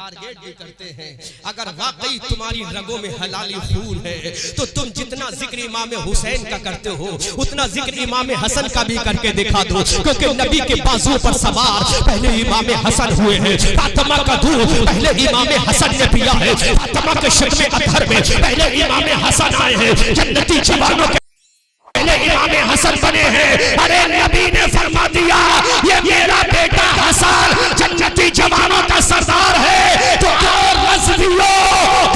Target भी करते हैं। अगर वाकई तुम्हारी रगों में हलाली खून है तो तुम जितना जिक्र इमाम हुसैन का करते हो उतना जिक्र इमाम हसन का भी करके दिखा दो, क्योंकि नबी के बाजू पर सवार पहले इमाम हसन हुए हैं। फातिमा का दूध पहले इमाम हसन ने पिया है। फातिमा के शिकवे अतहर में पहले इमाम हसन आए हैं। जन्नती जवानों के पहले इमाम हसन बने हैं। अरे नबी ने फरमा दिया ये मेरा बेटा हसन जन्नती जवानों का सरदार है। तो और रज़वियों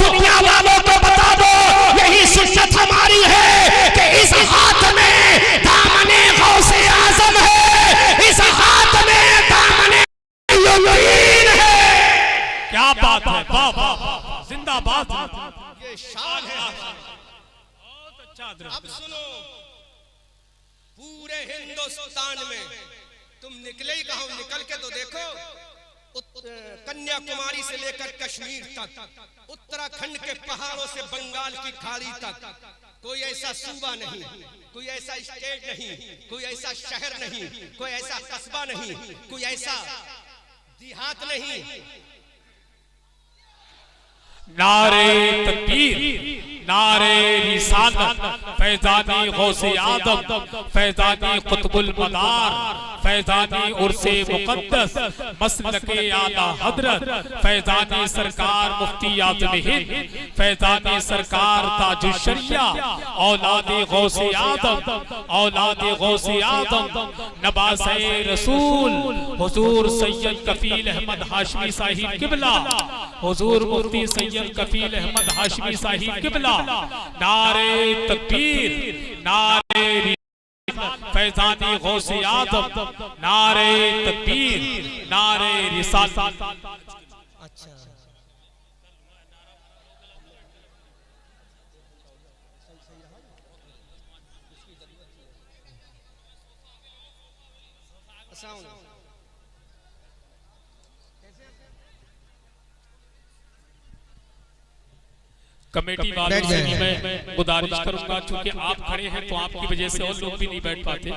दुनिया वालों को बता दो यही सुन्नत हमारी है कि इस हाथ में दामने गौसे आज़म है, इस हाथ में दामने यकीन है। क्या बात है, वाह वाह, जिंदाबाद। ये शान है। बहुत अच्छा। अब सुनो, पूरे हिंदुस्तान में तुम निकले ही कहां, निकल के तो देखो। कन्याकुमारी से लेकर कश्मीर तक, उत्तराखंड के पहाड़ों से बंगाल की खाड़ी तक कोई ऐसा सूबा नहीं, कोई ऐसा स्टेट नहीं, कोई ऐसा शहर नहीं, कोई ऐसा कस्बा नहीं, कोई ऐसा देहात नहीं। नारे तकबीर, नारे रिसालत, फैज़ानी गौसे आदम, फैज़ानी कुतुबुल मदार, फैज़ानी उर्से मुक़द्दस, मसलके आला हज़रत, फैज़ानी सरकार मुफ्ती आज़म हिंद, फैज़ानी सरकार ताजुश शरिया, औलादे गौसे आदम, औलादे गौसे आदम, नवासे रसूल हुजूर सैयद कफील अहमद हाशमी साहिब किबला, हुजूर मुफ्ती सैयद कफील अहमद हाशमी साहिब किबला। नारे तकबीर, नारे फैज़ानी गौसे आदम, नारे तकबीर, नारे रिसालत। अच्छा, कमेटी वालों से भी मैं गुजारिश करूंगा, चूंकि आप खड़े हैं तो आपकी वजह से और लोग भी नहीं बैठ पाते,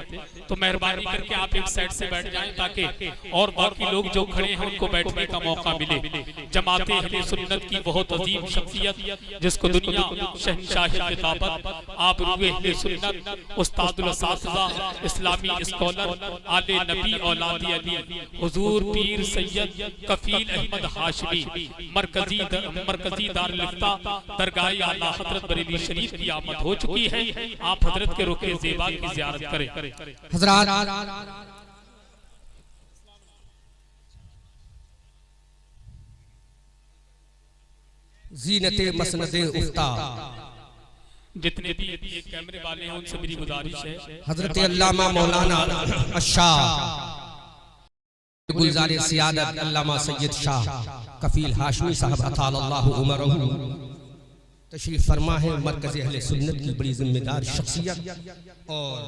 तो मेहरबानी करके आप एक साइड से बैठ जाएं ताकि और बाकी लोग जो खड़े हैं उनको बैठने का मौका मिले। जमाते अहले सुन्नत की बहुत अजीम शख्सियत जिसको दुनिया शहंशाह खिताबत, आप रूहे अहले सुन्नत, उस्तादुल असातिज़ा, इस्लामी स्कॉलर, आले नबी औलादी अली, हुजूर पीर सैयद कफील अहमद हाशमी, मरकजी दारुल इफ्ता दरगाह आला हजरत बरेली शरीफ की आमद हो चुकी है। आप हजरत के रुखे ज़ेबा की ज़ियारत करें। हज़रात ज़ीनते मसनदे उफ्ता, जितने भी ये कैमरे वाले हैं उनसे मेरी गुजारिश है, हजरत अल्लामा मौलाना अशाह गुलज़ार सियादत अल्लामा सैयद शाह कफील हाशमी साहब अतालल्लाहु उमरहू तशरीफ फरमा है। मरकज़ अहले सुन्नत की बड़ी जिम्मेदार शख्सियत और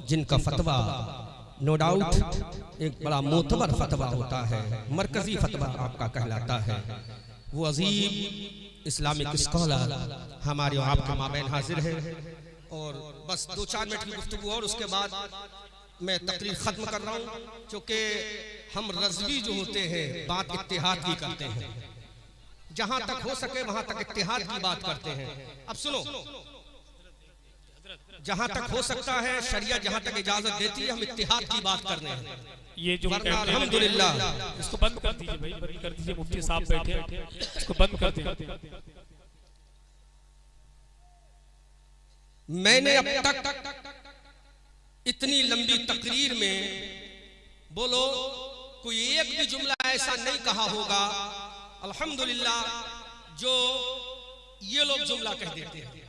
जिनका फतवा नो डाउट एक बड़ा मोतबर फतवा होता है, मरकजी फतवा आपका कहलाता है। वो अजीम इस्लामिक स्कॉलर हमारे आपके माबैन हाजिर है। और बस 2-4 मिनट की गुफ्तगू और उसके बाद मैं तकरीर खत्म कर रहा हूँ, क्योंकि हम रज़वी जो होते हैं बात इत्तेहाद की करते हैं, जहां तक हो सके वहां तक इत्तेहाद की बात करते हैं। अब सुनो, जहां तक हो सकता है शरिया जहां तक इजाजत देती है हम इत्तेहाद की बात कर रहे हैं। ये जो अल्हम्दुलिल्लाह, इसको बंद कर दीजिए भाई, बंद कर दीजिए। मुफ्ती साहब बैठे हैं, इसको बंद कर दीजिए। मैंने अब तक इतनी लंबी तकरीर में बोलो कोई एक भी जुमला ऐसा नहीं कहा होगा अल्हम्दुलिल्लाह जो ये लोग जुमला कह देते हैं,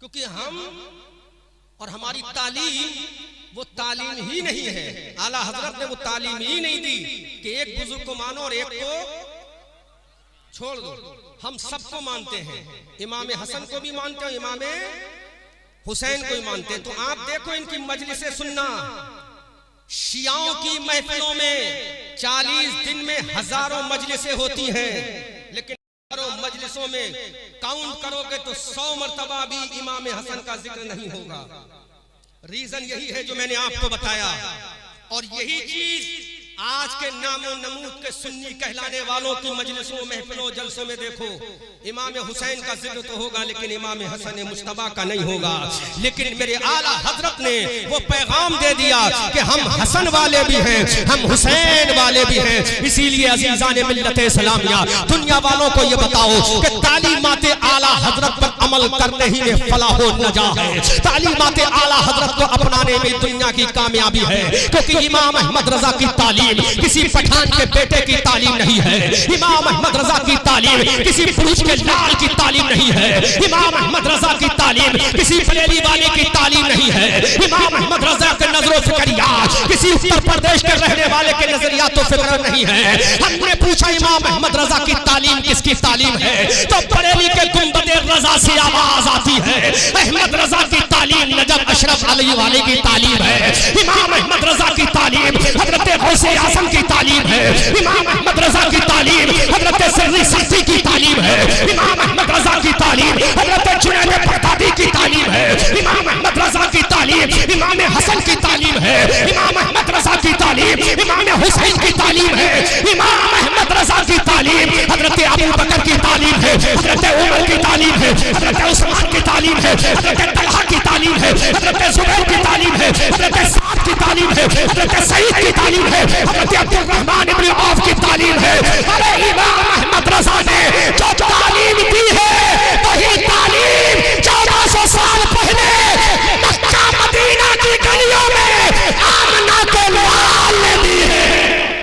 क्योंकि हम और हमारी तालीम वो तालीम ही नहीं है। आला हजरत ने वो तालीम ही नहीं दी कि एक बुजुर्ग को मानो और एक को छोड़ दो। हम सबको मानते हैं, इमाम हसन को भी मानते हैं, इमाम हुसैन को भी मानते हैं। तो आप देखो इनकी मजलिसें सुनना, शियाओं की महफिलों में 40 दिन में हजारों मजलिसें होती हैं, लेकिन हजारों मजलिसों में काउंट करोगे तो 100 मर्तबा भी इमाम हसन का जिक्र नहीं होगा। रीजन यही है जो मैंने आपको बताया, और यही चीज आज के नामो नमूद के सुन्नी कहलाने वालों की मजलिसों महफिलों जलसों में देखो, इमाम हुसैन का जिक्र तो होगा लेकिन इमाम हसन मुश्तबा का नहीं होगा। लेकिन मेरे आला हजरत ने वो पैगाम दे दिया कि हम हसन वाले भी हैं, हम हुसैन वाले भी हैं। इसीलिए अजीजान मिल्लत इस्लामिया, दुनिया वालों को ये बताओ कि तालीमात आला हजरत पर अमल करने ही में फलाह व नजा है। तालीमात आला हजरत को अपनाने में दुनिया की कामयाबी है, क्योंकि इमाम अहमद रजा की तालीम किसी पठान के बेटे की तालीम नहीं है। इमाम अहमद रजा की तालीम किसी पुरुष के लाल की तालीम नहीं है। इमाम अहमद रजा की तालीम किसी बरेली वाले की तालीम नहीं है। इमाम अहमद रजा के नजरों फिक्रियात किसी उत्तर प्रदेश के रहने वाले के नजरियातों फिक्र नहीं है। हमने पूछा इमाम अहमद रजा की तालीम किसकी तालीम है, तो बरेली के गुंबदे रजा से आवाज आती है अहमद रजा की तालीम नजब अशरफ अली वाले की तालीम है। इमाम अहमद रजा की तालीम हजरत गौसे आजम की तालीम है। इमाम अहमद रजा की तालीम हजरत सिर्री सख्ती की तालीम है। इमाम अहमद रजा की तालीम हजरत जुनैद बगदादी की तालीम है। इमाम अहमद रजा की तालीम इमाम हसन की तालीम है। इमाम अहमद रजा की तालीम इमाम हुसैन की तालीम है। इमाम अहमद रजा की तालीम हजरत अबू बकर की तालीम है। हजरत उमर की तालीम है। हजरत उस्मान की तालीम है। हजरत तलहा की तालीम है। हजरत जुबैर की तालीम है। हजरत साद की तालीम है। हजरत सईद की तालीम है। हजरत अब्दुल रहमान इब्न औफ की तालीम है। अरे इमाम अहमद रजा ने जो तालीम दी है वही तालीम 1400 साल पहले मक्का मदीना की गलियों में आमना के लाल ने दी है।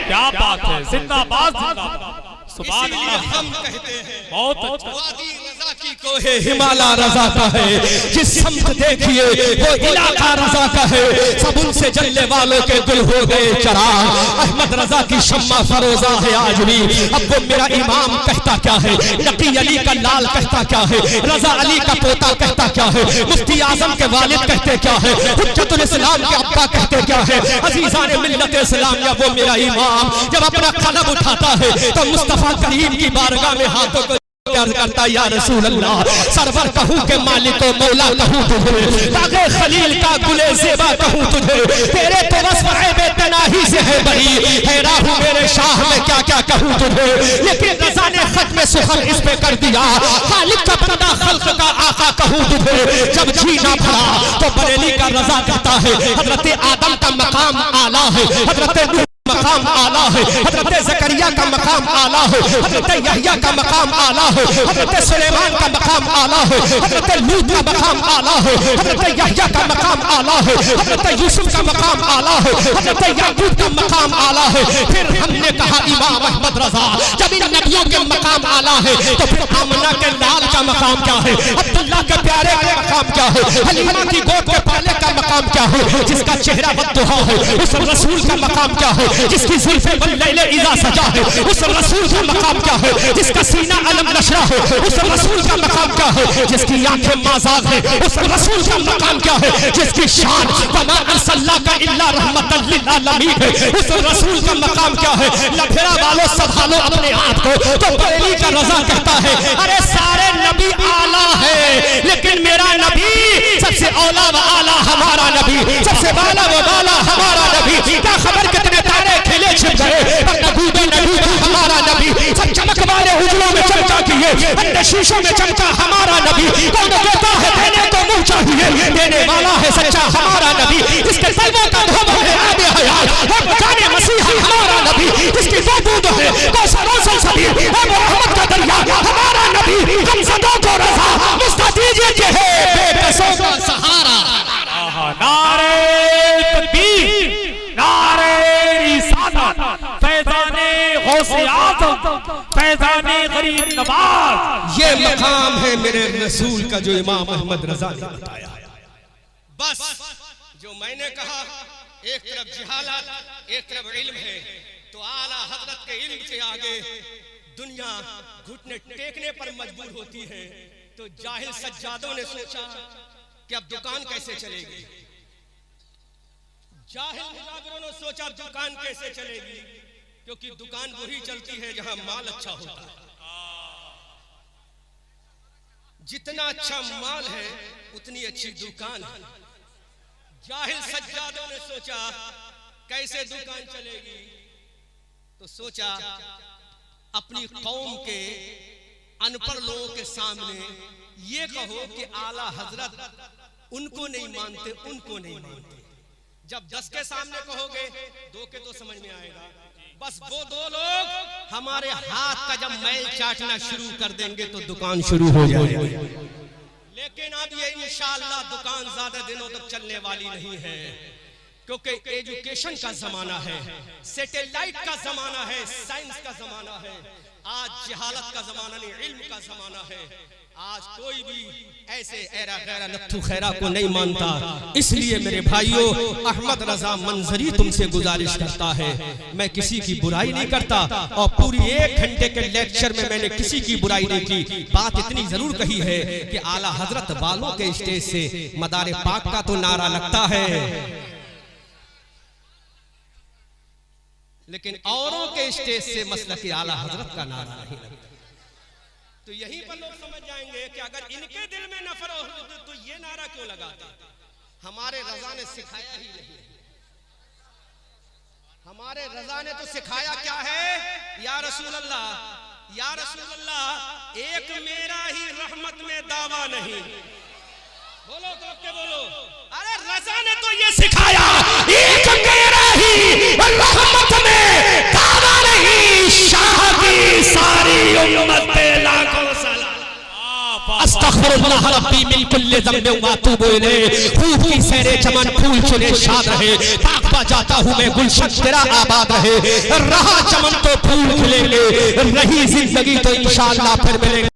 क्या बात है, जिंदाबाद जिंदाबाद, सुभान अल्लाह। हम कहते हैं बहुत अच्छा, वादी रजा की कोहे हिमाला रजा का है। जिस समत देखिए वो इलाका रजा का है। सब उनसे जलने वालों के गुल हो गए चराग। अहमद रजा की शम्मा फरोजा है आज भी। अब वो मेरा इमाम कहता क्या है, नकी अली का लाल कहता क्या है, रजा अली का पोता कहता क्या है, मुफ्ती आजम के वालिद कहते क्या है, हुज्जतुल इस्लाम के अब्बा कहते क्या है। अजीजान मिल्लत इस्लामिया, वो मेरा इमाम जब अपना कलम उठाता है तो मुस्तफा करीम की बारगाह में हाथों को प्यार करता, या रसूल अल्लाह सरवर कहूँ के मालिको मौला कहूँ तुझे, तागे खलील का गुले ज़ेबा कहूँ तुझे, तेरे तो वस्फ़ बेतनाही से है बरी, हैरा हूँ मेरे शाह में क्या क्या कहूँ तुझे। लेकिन रज़ा ने खत में सुखल इस पे कर दिया, खालिक का बंदा खल्क का आका कहूँ तुझे। जब जी ना भरा तो बरेली का रज़ा कहता है हजरत आदम का मकाम आला है, हजरत मकाम आला है, हजरत ज़करिया का मकाम आला है, हजरत यहया का मकाम आला है, हजरत सुलेमान का मकाम आला है, हजरत लूत का मकाम आला है, हजरत यहया का मकाम आला है, हजरत यूसुफ का मकाम आला है, हजरत याकूब का मकाम आला है। फिर हमने कहा इमाम अहमद रजा जब इन नबियों के मकाम आला है तो फिर आमना के लाल का मकाम क्या है, अब्दुल्ला के प्यारे का मकाम क्या है, हलीमा की गोद के पाले का मकाम क्या है, जिसका चेहरा बद्दुहा है उस रसूल का मकाम क्या है, जिसकी जुल्फे बल्लैले इज़ा सजा है उस रसूल का मकाम क्या है, जिसका सीना अलम नशरा है उस रसूल का मकाम क्या है, जिसकी आंखें माज़ाग है उस रसूल का मकाम क्या है, जिसकी शान वमा अरसलनाका इल्ला रहमतल लिल आलमीन है उस रसूल का मकाम क्या है। लफेरा वालों संभालो अपने आप को, तो बरेली का रज़ा कहता है अरे सारे नबी आला है लेकिन मेरा नबी सबसे औला व आला हमारा नबी, सबसे वाला व वाला हमारा नबी। क्या खबर कितने तारे खिले छिप गए, नबूबे नबूबा हमारा नबी, सब चमक वाले उजलों में चमका किए, अंडे शीशों में चमका हमारा नबी। कौन देता है देने को मुंह चाहिए, देने वाला है सच्चा हमारा नबी, जिसके तलवों का धोबा है आबे हयात है बचाने मसीहा हमारा नबी, जिसकी वजूद है कौसरों से सबीर है मोहम्मद का दरिया हमारा नबी। हम सदा को रज़ा मुस्तदीजे के है बेबसों का सहारा। नारे तकबीर, नारे रिसालत, फैज़ाने गौसे आज़म, फैज़ाने गरीब नवाज। ये मकाम है मेरे रसूल का जो इमाम अहमद रजा ने बताया। बस जो मैंने कहा, एक तरफ जिहालत एक तरफ इल्म है, तो आला हजरत के इल्म के आगे दुनिया घुटने टेकने पर मजबूर होती है। तो जाहिल सज्जादों ने सोचा कि अब दुकान कैसे चलेगी, जाहिल मुजाबिरों ने सोचा दुकान कैसे चलेगी, क्योंकि दुकान वही चलती है जहां माल अच्छा होता है। जितना अच्छा माल है उतनी अच्छी दुकान है। जाहिल सज्जादों ने सोचा कैसे दुकान चलेगी, तो सोचा अपनी कौम के अनपढ़ लोगों के सामने ये कहो कि आला हजरत उनको नहीं मानते, उनको नहीं मानते। जब 10 के सामने कहोगे 2 के तो समझ में आएगा। बस वो 2 लोग हमारे हाथ का जब मैल चाटना शुरू कर देंगे तो दुकान शुरू हो जाएगी। लेकिन अब ये इंशाअल्लाह दुकान ज्यादा दिनों तक चलने वाली नहीं है, क्योंकि एजुकेशन का जमाना है, सैटेलाइट का जमाना है, साइंस का जमाना है। आज जहालत का जमाना नहीं, इल्म का जमाना है। आज कोई भी ऐसे ऐरा गैरा नत्थु खैरा को नहीं मानता। इसलिए मेरे भाइयों, अहमद रजा मंजरी तुमसे गुजारिश करता है, मैं किसी की बुराई नहीं करता और पूरी 1 घंटे के लेक्चर में मैंने किसी की बुराई नहीं की। बात इतनी जरूर कही है कि आला हजरत वालों के स्टेज से मदारे पाक का तो नारा लगता है, लेकिन औरों के स्टेज से मसलक आला हजरत का नारा नहीं लगता। तो यहीं पर लोग समझ जाएंगे कि अगर इनके दिल में नफरत हो तो ये नारा क्यों लगाते। हमारे रजा ने सिखाया ही नहीं। हमारे रजा ने तो सिखाया क्या है, या रसूल अल्लाह, या रसूल अल्लाह, एक मेरा ही रहमत में दावा नहीं। बोलो तो के बोलो, अरे रजा ने तो ये सिखाया, एक मेरा ही रहमत में दावा नहीं, शाह की सारी उम्मत पे लाखों सलाम। अस्तगफिरुल्लाह रब्बी मिन कुल्ली ज़ंबिन व अतूबु इलैह। खूब की सैरे चमन फूल चुने शाद रहे, ताकता जाता हूँ मैं गुलशन तेरा आबाद रहे। रहा चमन तो फूल खिलेंगे, रही जिंदगी तो इंशाअल्लाह फिर मिलेंगे।